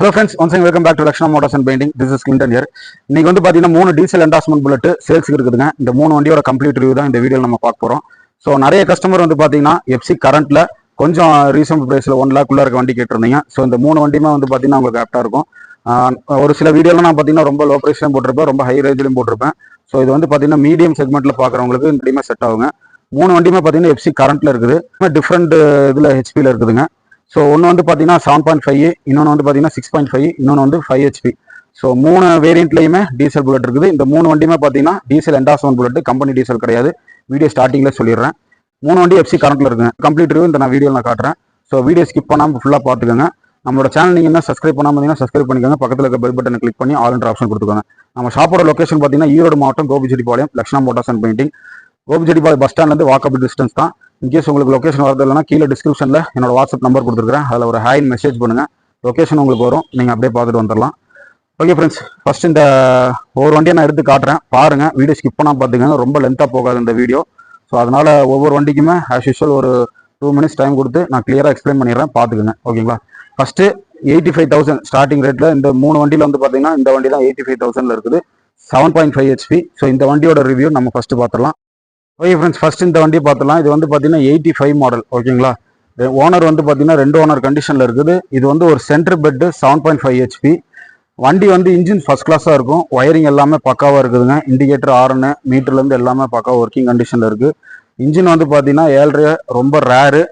Hello friends, once again welcome back to Lakshana Motors and Painting. This is Clinton here. இன்னைக்கு வந்து பாத்தீங்கன்னா 3 diesel என்டார்ஸ்மென்ட் bullet சேல்ஸ்க்கு இருக்குதுங்க. இந்த 3 வண்டியோட கம்ப்ளீட் ரிவ்யூ தான் இந்த வீடியோல நம்ம பார்க்க போறோம். சோ நிறைய கஸ்டமர் வந்து பாத்தீங்கன்னா FC கரண்ட்ல கொஞ்சம் ரீசனபிள் பிரைஸ்ல 1 lakh உள்ள இருக்க வண்டி கேட்டிருந்தீங்க. சோ இந்த 3 வண்டியுமே வந்து பாத்தீங்கன்னா உங்களுக்கு ஆப்டா இருக்கும். ஒரு சில வீடியோல நான் பாத்தீங்கன்னா ரொம்ப லோ பிரைஸ்லயும் போட்டிருப்பேன், ரொம்ப ஹை ரேஞ்சிலும் போட்டிருப்பேன். சோ இது வந்து பாத்தீங்கன்னா மீடியம் செக்மெண்ட்ல பாக்குறவங்களுக்கு இந்த வண்டியுமே செட் ஆகுங்க. 3 வண்டியுமே பாத்தீங்கன்னா FC கரண்ட்ல இருக்குது. டிஃபரெண்ட் இதுல HPல இருக்குதுங்க. ஸோ ஒன்று வந்து பார்த்தீங்கன்னா 7.5, இன்னொன்று வந்து பார்த்தீங்கன்னா 6.5, இன்னொன்று வந்து 5 HP. ஸோ 3 வேரியண்ட்லையுமே டீசல் புல்லட் இருக்குது. இந்த 3 வண்டியுமே பார்த்தீங்கன்னா டீசல் என்டார்ஸ்மென்ட் புல்லட், கம்பெனி டீசல் கிடையாது. வீடியோ ஸ்டார்டிங்கில் சொல்லிடுறேன். 3 வண்டி FC கரண்ட்ல இருக்குங்க. கம்ப்ளீட் ரிவ்யூ இந்த நான் வீடியோவில் நான் காட்டுறேன். ஸோ வீடியோ ஸ்கிப் பண்ணாமல் ஃபுல்லாக பார்த்துக்கோங்க. நம்மளோட சேனல் நீங்கள் என்ன சப்ஸ்கிரைப் பண்ணாமல் சப்ஸ்கிரைப் பண்ணிக்கோங்க. பக்கத்தில் இருக்க பெல் பட்டனை கிளிக் பண்ணி ஆல் என்ற ஆப்ஷன் கொடுத்துக்கோங்க. நம்ம ஷாப்போட லொகேஷன் பார்த்தீங்கன்னா ஈரோடு மாவட்டம் Gobichettipalayam, Lakshmana motors and painting. Gobichettipalayam bus ஸ்டாண்ட்லேருந்து வாக்கபிள் டிஸ்டன்ஸ் தான். இன்கேஸ் உங்களுக்கு லொகேஷன் வரது இல்லைனா கீழே டிஸ்கிரிப்ஷனில் என்னோட வாட்ஸ்அப் நம்பர் கொடுத்துருக்கேன். அதில் ஒரு ஹாய் மெசேஜ் பண்ணுங்கள், லொகேஷன் உங்களுக்கு வரும், நீங்கள் அப்படியே பார்த்துட்டு வந்துடலாம். ஓகே ஃப்ரெண்ட்ஸ், ஃபர்ஸ்ட் இந்த ஒவ்வொரு வண்டியை நான் எடுத்து காட்டுறேன், பாருங்கள். வீடியோ ஸ்கிப் பண்ணால் பார்த்துக்கோங்க, ரொம்ப லென்த்தாக போகாது இந்த வீடியோ. ஸோ அதனால் ஒவ்வொரு வண்டிக்குமே ஆஸ் யூஸ்வல் ஒரு 2 minutes டைம் கொடுத்து நான் கிளியராக எக்ஸ்பிளைன் பண்ணிடுறேன், பார்த்துக்குங்க. ஓகேங்களா? ஃபஸ்ட்டு 85,000 ஸ்டார்டிங் ரேட்டில் இந்த 3 வண்டியில் வந்து பார்த்தீங்கன்னா இந்த வண்டி தான் 85,000 இருக்குது, 7.5 HP. ஸோ இந்த வண்டியோட ரிவ்யூ நம்ம ஃபஸ்ட்டு பார்த்துடலாம். ஓகே ஃப்ரெண்ட்ஸ், ஃபர்ஸ்ட் இந்த வண்டி பார்த்துலாம். இது வந்து பார்த்தீங்கன்னா 85 மாடல். ஓகேங்களா? ஓனர் வந்து பார்த்தீங்கன்னா 2 ஓனர் கண்டிஷனில் இருக்குது. இது வந்து ஒரு சென்டர் பெட்டு, 7.5 HP. வண்டி வந்து இன்ஜின் ஃபர்ஸ்ட் கிளாஸாக இருக்கும். ஒயரிங் எல்லாமே பக்காவாக இருக்குதுங்க. இண்டிகேட்டர், ஆர்னு, மீட்டர்லேருந்து எல்லாமே பக்காவாக ஒர்க்கிங் கண்டிஷனில் இருக்குது. இன்ஜின் வந்து பார்த்தீங்கன்னா 7.5 ரொம்ப ரேரு.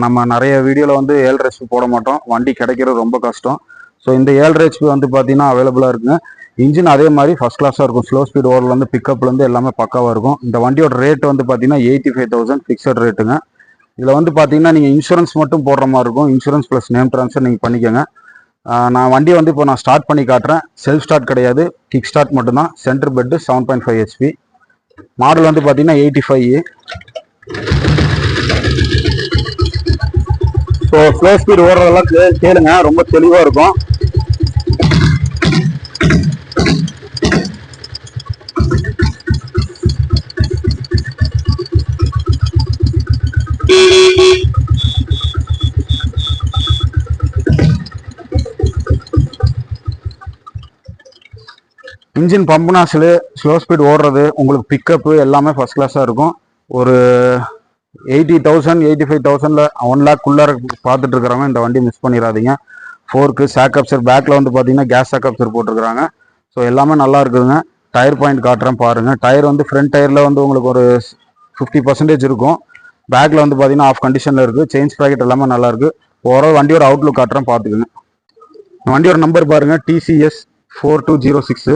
நம்ம நிறைய வீடியோவில் வந்து 7.5 HP போட மாட்டோம், வண்டி கிடைக்கிறது ரொம்ப கஷ்டம். ஸோ இந்த 7.5 HP வந்து பார்த்தீங்கன்னா அவைலபிளாக இருக்குங்க. இன்ஜின் அதே மாதிரி ஃபர்ஸ்ட் கிளாஸாக இருக்கும். ஸ்லோ ஸ்பீட் ஓவர்லேருந்து பிக்கப்லேருந்து எல்லாமே பக்காவாக இருக்கும். இந்த வண்டியோட ரேட் வந்து பார்த்தீங்கன்னா 85,000 ஃபிக்ஸட் ரேட்டுங்க. இதில் வந்து பார்த்தீங்கன்னா நீங்கள் இன்சூரன்ஸ் மட்டும் போடுற மாதிரி இருக்கும். இன்சூரன்ஸ் ப்ளஸ் நேம் ட்ரான்ஸ்ஃபர் நீங்கள் பண்ணிக்கோங்க. நான் வண்டியை வந்து இப்போ நான் ஸ்டார்ட் பண்ணி காட்டுறேன். செல்ஃப் ஸ்டார்ட் கிடையாது, கிக் ஸ்டார்ட் மட்டும்தான். Centre bed, 7.5 HP. மாடல் வந்து பார்த்தீங்கன்னா 85. ஸோ ஸ்லோ ஸ்பீட் ஓடுறதெல்லாம் கேளுங்க, ரொம்ப தெளிவாக இருக்கும். இன்ஜின் பம்புனாசில் ஸ்லோ ஸ்பீட் ஓடுறது, உங்களுக்கு பிக்கப்பு எல்லாமே ஃபர்ஸ்ட் கிளாஸாக இருக்கும். ஒரு 80,000 85,000 1 lakh உள்ளார பார்த்துட்டு இருக்கிறவங்க இந்த வண்டி மிஸ் பண்ணிடாதீங்க. ஃபோர்க்கு சாக்கப்சர், பேக்கில் வந்து பார்த்தீங்கன்னா கேஸ் சாக்கப்சர் போட்டிருக்கிறாங்க. ஸோ எல்லாமே நல்லா இருக்குதுங்க. டயர் பாயிண்ட் காட்டுறேன் பாருங்கள். டயர் வந்து ஃப்ரண்ட் டயரில் வந்து உங்களுக்கு ஒரு 50% இருக்கும். பேக்கில் வந்து பார்த்தீங்கன்னா ஆஃப் கண்டிஷனில் இருக்குது. செயின்ஸ் ப்ராக்கெட் எல்லாமே நல்லா இருக்குது. ஓவரால் வண்டியோட அவுட்லுக் காட்டுறேன், பார்த்துக்குங்க. வண்டியோட நம்பர் பாருங்கள், TCS 4206.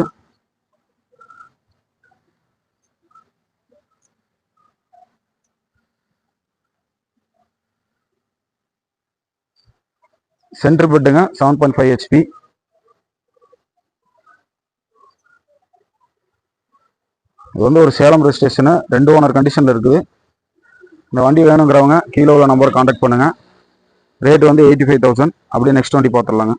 Centre பெட்டுங்க, 7.5 HP. இது வந்து ஒரு சேலம் ரெஜிஸ்ட்ரேஷனு, 2 ஓனர் கண்டிஷனில் இருக்குது. இந்த வண்டி வேணுங்கிறவங்க கீழே உள்ள நம்பர் கான்டாக்ட் பண்ணுங்கள். ரேட் வந்து 85,000. அப்படியே நெக்ஸ்ட் வண்டி பார்த்துடலாங்க.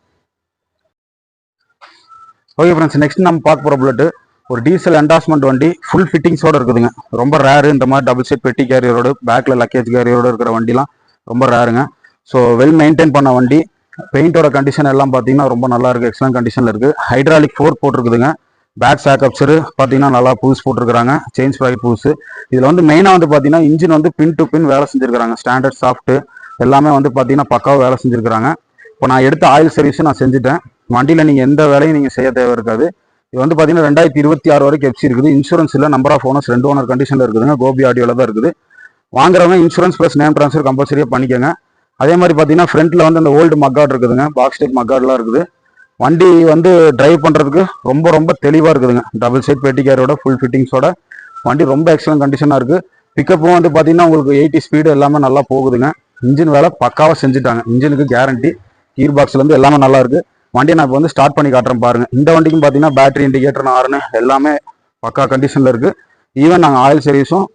ஓகே ஃப்ரெண்ட்ஸ், நெக்ஸ்ட் நம்ம பார்க்க போகிற புல்லட்டு ஒரு டீசல் என்டார்ஸ்மெண்ட் வண்டி, ஃபுல் ஃபிட்டிங்ஸோடு இருக்குதுங்க. ரொம்ப ரேரு இந்த மாதிரி டபுள் சைட் பெட்டி கேரியரோடு, பேக்கில் லக்கேஜ் கேரியரோடு இருக்கிற வண்டிலாம் ரொம்ப ரேருங்க. ஸோ வெல் மெயின்டைன் பண்ண வண்டி. பெயிண்டோட கண்டிஷன் எல்லாம் பார்த்தீங்கன்னா ரொம்ப நல்லா இருக்குது, எக்ஸலன்ட் கண்டிஷனில் இருக்குது. ஹைட்ராலிக் 4 போட்டிருக்குதுங்க. பேக் சாக்கப்சரு பார்த்தீங்கன்னா நல்லா புதுசு போட்டிருக்கிறாங்க. செயின்ஸ் ப்ராக்கெட் புதுசு. இதில் வந்து மெயினாக வந்து பார்த்தீங்கன்னா இன்ஜின் வந்து பின் டு பின் வேலை செஞ்சுருக்காங்க. ஸ்டாண்டர்ட் சாஃப்ட்டு எல்லாமே வந்து பார்த்தீங்கன்னா பக்காவாக வேலை செஞ்சுருக்காங்க. இப்போ நான் எடுத்த ஆயில் சர்வீஸும் நான் செஞ்சுட்டேன். வண்டியில் நீங்கள் எந்த வேலையும் நீங்கள் செய்ய தேவை இருக்காது. இது வந்து பார்த்தீங்கன்னா 2026 வரைக்கும் FC இருக்குது. இன்சூரன்ஸ் இல்லை, நம்பர் ஆஃப் ஓனர்ஸ் 2 ஓனர் கண்டிஷனில் இருக்குதுங்க. கோபி ஆடியோவில் தான் இருக்குது. வாங்குறவங்க இன்சூரன்ஸ் ப்ளஸ் நேம் ட்ரான்ஸ்ஃபர் கம்பல்சரியாக பண்ணிக்கோங்க. அதே மாதிரி பார்த்தீங்கன்னா ஃப்ரண்ட்டில் வந்து அந்த ஓல்டு மக்கார்டு இருக்குதுங்க, பாக்ஸ் டைப் மக்கார்டெலாம் இருக்குது. வண்டி வந்து டிரைவ் பண்ணுறதுக்கு ரொம்ப ரொம்ப தெளிவாக இருக்குதுங்க. டபுள் சைட் பெட்டி கேரோட ஃபுல் ஃபிட்டிங்ஸோட வண்டி ரொம்ப எக்ஸலன்ட் கண்டிஷனாக இருக்குது. பிக்கப்பும் வந்து பார்த்தீங்கன்னா உங்களுக்கு 80 ஸ்பீடு எல்லாமே நல்லா போகுதுங்க. இன்ஜின் வேலை பக்காவாக செஞ்சுட்டாங்க. இன்ஜினுக்கு கேரண்டி, கீர் பாக்ஸ்லேருந்து எல்லாமே நல்லா இருக்குது. வண்டியை நான் இப்போ வந்து ஸ்டார்ட் பண்ணி காட்டுறேன் பாருங்கள். இந்த வண்டிக்கும் பார்த்தீங்கன்னா பேட்டரி, இண்டிகேட்டர், ஆர்னு எல்லாமே பக்கா கண்டிஷனில் இருக்குது. ஈவன் நாங்கள் ஆயில் சர்வீஸும்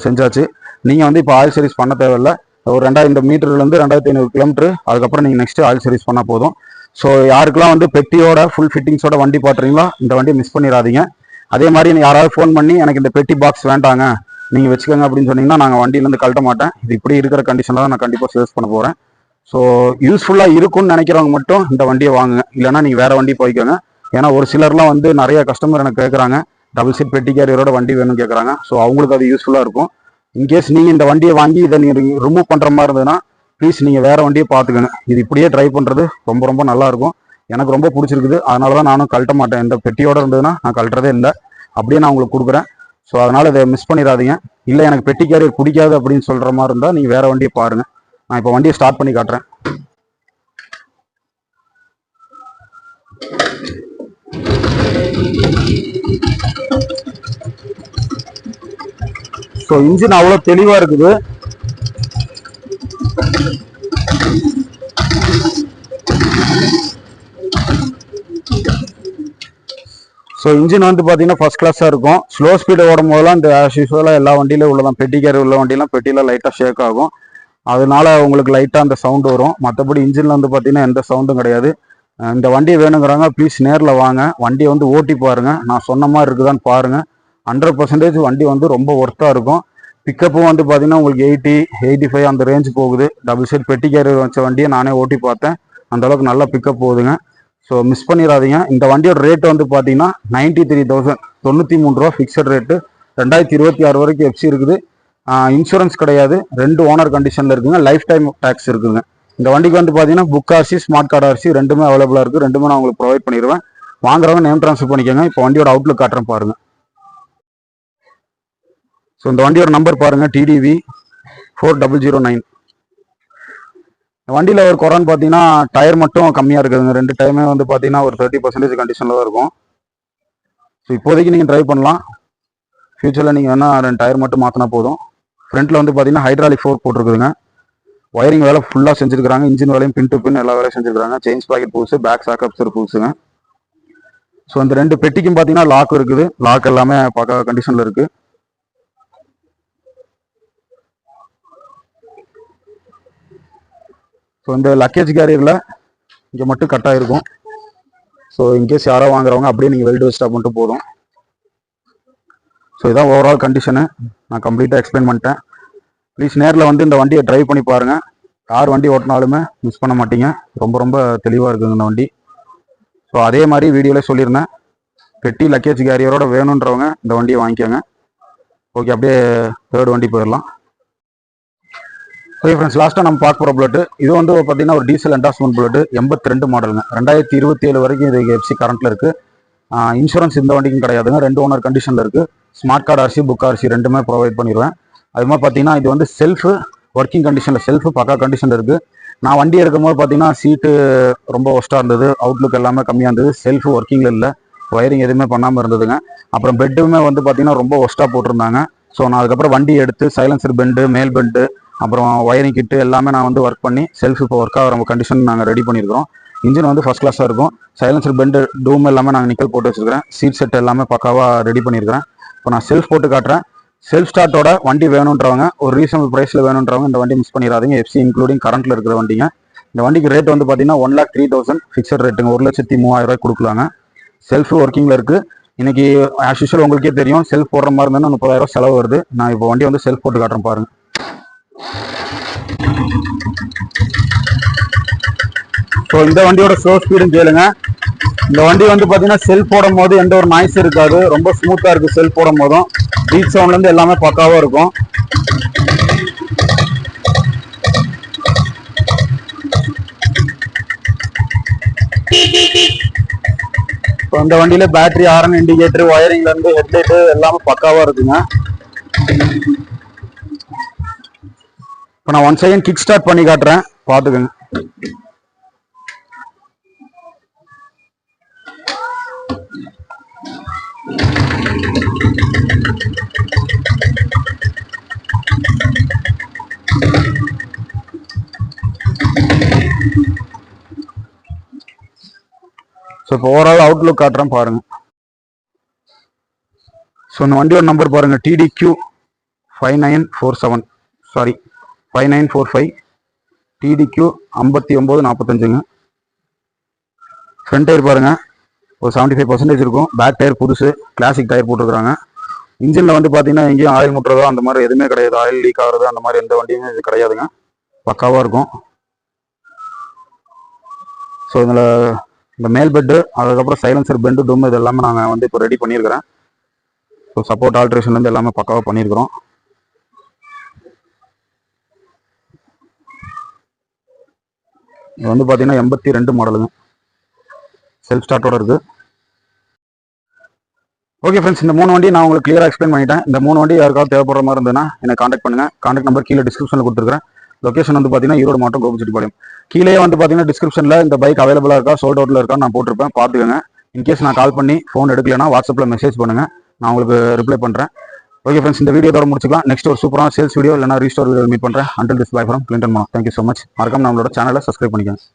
செஞ்சாச்சு. நீங்கள் வந்து இப்போ ஆயில் சர்வீஸ் பண்ண தேவையில்லை. ஒரு 2000 மீட்டர்லேருந்து 2500 கிலோமீட்டர், அதுக்கப்புறம் நீங்கள் நெக்ஸ்ட்டு ஆயில் சர்வீஸ் பண்ணால் போதும். ஸோ யாருக்கெல்லாம் வந்து பெட்டியோட ஃபுல் ஃபிட்டிங்ஸோட வண்டி பார்த்துறீங்களோ இந்த வண்டியை மிஸ் பண்ணிடாதீங்க. அதே மாதிரி யாராவது ஃபோன் பண்ணி எனக்கு இந்த பெட்டி பாக்ஸ் வேண்டாங்க, நீங்கள் வச்சுக்கோங்க அப்படின்னு சொன்னீங்கன்னா நாங்கள் வண்டியிலேருந்து கழட்ட மாட்டேன். இது இப்படி இருக்கிற கண்டிஷனில் தான் நான் கண்டிப்பாக சேல்ஸ் பண்ண போகிறேன். ஸோ யூஸ்ஃபுல்லாக இருக்கும்னு நினைக்கிறவங்க மட்டும் இந்த வண்டியை வாங்குங்க, இல்லைன்னா நீங்கள் வேறு வண்டி போய்க்கோங்க. ஏன்னா ஒரு சிலர்லாம் வந்து நிறைய கஸ்டமர் எனக்கு கேட்குறாங்க, டபுள் சீட் பெட்டி கேரியரோட வண்டி வேணும்னு கேட்குறாங்க. ஸோ அவங்களுக்கு அது யூஸ்ஃபுல்லாக இருக்கும். இன்கேஸ் நீங்கள் இந்த வண்டியை வாங்கி இதை நீங்கள் ரிமூவ் பண்ணுற மாதிரி இருந்ததுன்னா ப்ளீஸ் நீங்கள் வேறு வண்டியை பார்த்துக்கோங்க. இது இப்படியே ட்ரை பண்ணுறது ரொம்ப ரொம்ப நல்லாயிருக்கும். எனக்கு ரொம்ப பிடிச்சிருக்குது. அதனால தான் நானும் கழட்ட மாட்டேன். இந்த பெட்டியோட இருந்ததுன்னா நான் கழட்டுறதே இல்லை, அப்படியே நான் உங்களுக்கு கொடுக்குறேன். ஸோ அதனால் இதை மிஸ் பண்ணிடாதீங்க. இல்லை எனக்கு பெட்டி கேரியர் பிடிக்காது அப்படின்னு சொல்கிற மாதிரி இருந்தால் நீங்கள் வேறு வண்டியை பாருங்கள். நான் இப்போ வண்டியை ஸ்டார்ட் பண்ணி காட்டுறேன். ஸோ இன்ஜின் அவ்வளோ தெளிவாக இருக்குது. ஸோ இன்ஜின் வந்து பார்த்தீங்கன்னா ஃபர்ஸ்ட் கிளாஸாக இருக்கும். ஸ்லோ ஸ்பீடு ஓடும் போதெல்லாம் இந்த ஆஸ் யூஸ்வலாக எல்லா வண்டியிலும் உள்ளதான், பெட்டி கேரியர் உள்ள வண்டியெல்லாம் பெட்டியில் லைட்டாக ஷேக் ஆகும். அதனால உங்களுக்கு லைட்டாக அந்த சவுண்டு வரும். மற்றபடி இன்ஜினில் வந்து பார்த்தீங்கன்னா எந்த சவுண்டும் கிடையாது. இந்த வண்டி வேணுங்கிறாங்க ப்ளீஸ் நேரில் வாங்க, வண்டியை வந்து ஓட்டி பாருங்கள். நான் சொன்ன மாதிரி இருக்குதான்னு பாருங்கள். 100% வண்டி வந்து ரொம்ப ஒர்த்தாக இருக்கும். பிக்கப்பும் வந்து பார்த்தீங்கன்னா உங்களுக்கு 80, 85 அந்த ரேஞ்ச் போகுது. டபுள் சைட் பெட்டி கேரியர் வச்ச வண்டியை நானே ஓட்டி பார்த்தேன், அந்தளவுக்கு நல்லா பிக்கப் போகுதுங்க. ஸோ மிஸ் பண்ணிடாதீங்க. இந்த வண்டியோட ரேட்டு வந்து பார்த்தீங்கன்னா 93,000, 93 ரூபா ஃபிக்ஸட் ரேட்டு. 2026 வரைக்கும் எஃப்சி இருக்குது. இன்சூரன்ஸ் கிடையாது, 2 ஓனர் கண்டிஷனில் இருக்குங்க. லைஃப் டைம் டேக்ஸ் இருக்குங்க. இந்த வண்டிக்கு வந்து பார்த்தீங்கன்னா book RC, smart card RC ரெண்டுமே அவைலபிளாக இருக்குது. ரெண்டுமே நான் உங்களுக்கு ப்ரொவைட் பண்ணிடுவேன். வாங்குறவங்க நேம் ட்ரான்ஸ்ஃபர் பண்ணிக்கோங்க. இப்போ வண்டியோட அவுட்லுக் காட்டுறேன் பாருங்க. ஸோ இந்த வண்டியோட நம்பர் பாருங்க, TDV 4009. வண்டியில் ஒரு குறைன்னு பார்த்தீங்கன்னா டயர் மட்டும் கம்மியாக இருக்குதுங்க. 2 டயருமே வந்து பார்த்தீங்கன்னா ஒரு 30% கண்டிஷனில் தான் இருக்கும். ஸோ இப்போதைக்கு நீங்கள் ட்ரைவ் பண்ணலாம். ஃபியூச்சரில் நீங்கள் வேணால் 2 டயர் மட்டும் மாற்றினா போதும். ஃப்ரண்ட்டில் வந்து பார்த்தீங்கன்னா ஹைட்ராலிக் ஃபோர்க் போட்டிருக்குதுங்க. ஒயரிங் வேலை ஃபுல்லாக செஞ்சுருக்காங்க. இன்ஜின் வேலையும் பின் டு பின் எல்லா வேலையும் செஞ்சுருக்காங்க. செயின் ஸ்பாக்கெட் புதுசு, பேக் சாக்கப்ஸர் புதுசுங்க. ஸோ இந்த 2 பெட்டிக்கும் பார்த்தீங்கன்னா லாக் இருக்குது. லாக் எல்லாமே பக்கா கண்டிஷனில் இருக்குது. ஸோ இந்த லக்கேஜ் கேரியரில் இங்கே மட்டும் கட் ஆகிருக்கும். ஸோ இன்கேஸ் யாரோ வாங்குறவங்க அப்படியே நீங்கள் வெல்டு வச்சுட்டா மட்டும் போதும். ஸோ இதான் ஓவரால் கண்டிஷனு. நான் கம்ப்ளீட்டாக எக்ஸ்பிளைன் பண்ணிட்டேன். ப்ளீஸ் நேரில் வந்து இந்த வண்டியை ட்ரைவ் பண்ணி பாருங்கள். யார் வண்டி ஓட்டினாலுமே மிஸ் பண்ண மாட்டீங்க. ரொம்ப ரொம்ப தெளிவாக இருக்குங்க இந்த வண்டி. ஸோ அதே மாதிரி வீடியோவில் சொல்லியிருந்தேன், பெட்டி லக்கேஜ் கேரியரோட வேணுன்றவங்க இந்த வண்டியை வாங்கிக்கோங்க. ஓகே, அப்படியே தேர்ட் வண்டி போயிடலாம். ஓகே ஃப்ரெண்ட்ஸ், லாஸ்ட்டாக நம்ம பார்க்க போகிற புல்லட்டு இது வந்து பார்த்தீங்கன்னா ஒரு டீசல் என்டாஸ்மெண்ட் புல்லட்டு 82 மாடலுங்க. 2027 வரைக்கும் இது எஃப்சி கரண்ட்டில் இருக்குது. இன்சூரன்ஸ் இந்த வண்டிக்கும் கிடையாதுங்க. 2 ஓனர் கண்டிஷனில் இருக்குது. Smart card RC, book RC ரெண்டுமே ப்ரொவைட் பண்ணிடுவேன். அது மாதிரி பார்த்தீங்கன்னா இது வந்து செல்ஃபு ஒர்க்கிங் கண்டிஷனில், செல்ஃபு பக்கா கண்டிஷனில் இருக்குது. நான் வண்டி எடுக்கும்போது பார்த்தீங்கன்னா சீட்டு ரொம்ப ஒஸ்ட்டாக இருந்தது, அவுட்லுக் எல்லாமே கம்மியாக இருந்தது. செல்ஃபு ஒர்க்கிங்கில் இல்லை, ஒயரிங் எதுவுமே பண்ணாமல் இருந்ததுங்க. அப்புறம் பெட்டுமே வந்து பார்த்தீங்கன்னா ரொம்ப ஒஸ்ட்டாக போட்டிருந்தாங்க. ஸோ நான் அதுக்கப்புறம் வண்டி எடுத்து சைலன்சர் பெண்டு, மேல் பெண்டு, அப்புறம் ஒயரிங் கிட்டு எல்லாமே நான் வந்து ஒர்க் பண்ணி செல்ஃப் இப்போ ஒர்க் ஆகிற கண்டிஷன் நாங்கள் ரெடி பண்ணியிருக்கிறோம். இன்ஜின் வந்து ஃபஸ்ட் கிளாஸாக இருக்கும். சைலன்சர் பெண்டு, டூம் எல்லாமே நாங்கள் நிக்கல் போட்டு வச்சுருக்கிறேன். சீட் செட் எல்லாமே பக்காவாக ரெடி பண்ணியிருக்கிறேன். இப்போ நான் செல்ஃப் போட்டு காட்டுறேன். செல்ஃப் ஸ்டார்ட்டோட வண்டி வேணுன்றவங்க, ஒரு ரீசனபிள் ப்ரைஸில் வேணுன்றவங்க இந்த வண்டி மிஸ் பண்ணிடாதீங்க. எஃப்சி இன்க்ளூடிங் கரண்ட்டில் இருக்கிற வண்டிங்க. இந்த வண்டிக்கு ரேட் வந்து பார்த்தீங்கன்னா 1,03,000 ஃபிக்ஸட் ரேட்டுங்க. 1,03,000 கொடுக்கலாங்க. செல்ஃப் ஒர்க்கிங்கில் இருக்குது. இன்னைக்கு ஆஸ் யூஷுவல் உங்களுக்கே தெரியும், செல்ஃப் போடுற மாதிரி இருந்தால் 30,000 செலவு வருது. நான் இப்போ வண்டி வந்து செல்ஃப் போட்டு காட்டுறேன் பாருங்கள். ஸோ இந்த வண்டியோட ஸ்லோ ஸ்பீடும் கேளுங்க. இந்த வண்டி வந்து பார்த்தீங்கன்னா செல்ஃப் போடும் போது எந்த ஒரு நாய்ஸ் இருக்காது. ரொம்ப ஸ்மூத்தாக இருக்குது. செல்ஃப் போடும் போதும் பீட் சவுண்ட்லேருந்து எல்லாமே பக்காவாக இருக்கும். இப்போ இந்த வண்டியில பேட்டரி, ஹாரன், இண்டிகேட்டர், ஒயரிங்லேருந்து ஹெட்லைட்டு எல்லாமே பக்காவாக இருக்குங்க. இப்போ நான் 1 செகண்ட் கிக் ஸ்டார்ட் பண்ணி காட்டுறேன், பார்த்துக்கோங்க. ஸோ இப்போ ஓவரால் அவுட்லுக் காட்டுறேன் பாருங்க. ஸோ இந்த வண்டியோட நம்பர் பாருங்க, TDQ 5947, சாரி 5945, TDQ 5945ங்க. ஃப்ரண்ட் டயர் பாருங்க ஒரு 75% இருக்கும். பேக் டயர் புதுசு, கிளாசிக் டயர் போட்டிருக்கிறாங்க. இன்ஜினில் வந்து பார்த்தீங்கன்னா எங்கேயும் ஆயில் முட்டுறதோ அந்த மாதிரி எதுவுமே கிடையாது. ஆயில் லீக் ஆகிறது அந்த மாதிரி எந்த வண்டியுமே இது கிடையாதுங்க. பக்காவாக இருக்கும். ஸோ இதில் இந்த மேல் பெட்டு, அதுக்கப்புறம் சைலன்சர் பெண்டு டூம் இது எல்லாமே நாங்கள் வந்து இப்போ ரெடி பண்ணியிருக்கிறேன். ஸோ சப்போர்ட் ஆல்ட்ரேஷன்லேருந்து எல்லாமே பக்காவாக பண்ணியிருக்கிறோம். இது வந்து பார்த்தீங்கன்னா 82 மாடலுங்க, செல்ஃப் ஸ்டார்ட்டோட இருக்குது. ஓகே ஃப்ரெண்ட்ஸ், இந்த 3 வண்டி நான் உங்களுக்கு கிளியராக எக்ஸ்பிளைன் பண்ணிட்டேன். இந்த 3 வண்டி யாருக்காவது தேவைப்படுற மாதிரி இருந்ததுன்னா என்னை காண்டாக்ட் பண்ணுங்கள். காண்டாக்ட் நம்பர் கீழே டிஸ்கிரிப்ஷனில் கொடுத்துருக்கேன். லொகேஷன் வந்து பார்த்தீங்கன்னா ஈரோடு மாவட்டம் கோபிச்செட்டிப்பாளையம். கீழே வந்து பார்த்தீங்கன்னா டிஸ்கிரிப்ஷனில் இந்த பைக் அவைலபிளாக இருக்கா, சோல்ட் அவுட்டில் இருக்கான்னு நான் போட்டிருப்பேன், பார்த்துக்கோங்க. இன்கேஸ் நான் கால் பண்ணி ஃபோன் எடுக்கலைன்னா வாட்ஸ்அப்பில் மெசேஜ் பண்ணுங்கள், நான் உங்களுக்கு ரிப்ளை பண்ணுறேன். ஓகே ஃப்ரெண்ட்ஸ், இந்த வீடியோட முடிச்சுக்கலாம். நெக்ஸ்ட் ஒரு சூப்பரான சேல்ஸ் வீடியோ இல்லைனா ரீஸ்டோர் வீடியோ மீட் பண்ணுறேன். Until this by from Clinton Mano. Thank you so much. மறக்காம நம்மளோட சேனலை சப்ஸ்கிரைப் பண்ணிக்கோங்க.